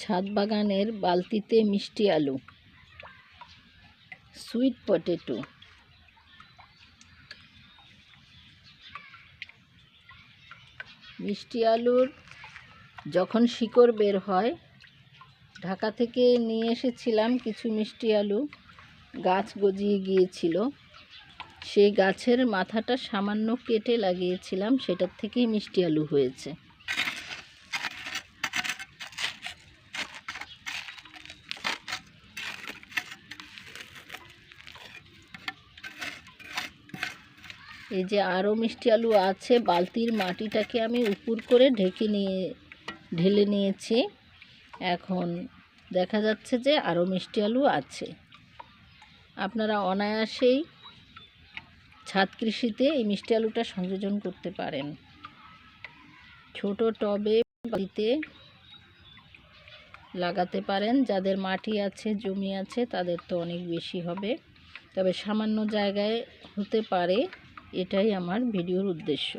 ছাদ বাগানের বালতিতে মিষ্টি আলু, সুইট পটেটো, মিষ্টি আলুর যখন শিকড় বের হয়, ঢাকা থেকে নিয়ে এসেছিলাম কিছু মিষ্টি আলু, গাছ গজিয়ে গিয়েছিল, সেই গাছের মাথাটা সামান্য কেটে লাগিয়েছিলাম, সেটার থেকেই মিষ্টি আলু হয়েছে। এই যে আরও মিষ্টি আলু আছে, বালতির মাটিটাকে আমি উপর করে ঢেলে নিয়েছি। এখন দেখা যাচ্ছে যে আরও মিষ্টি আলু আছে। আপনারা অনায়াসেই ছাদ কৃষিতে এই মিষ্টি আলুটা সংযোজন করতে পারেন। ছোট টবে বাড়িতে লাগাতে পারেন। যাদের মাটি আছে, জমি আছে, তাদের তো অনেক বেশি হবে, তবে সামান্য জায়গায় হতে পারে। এটাই আমার ভিডিওর উদ্দেশ্য।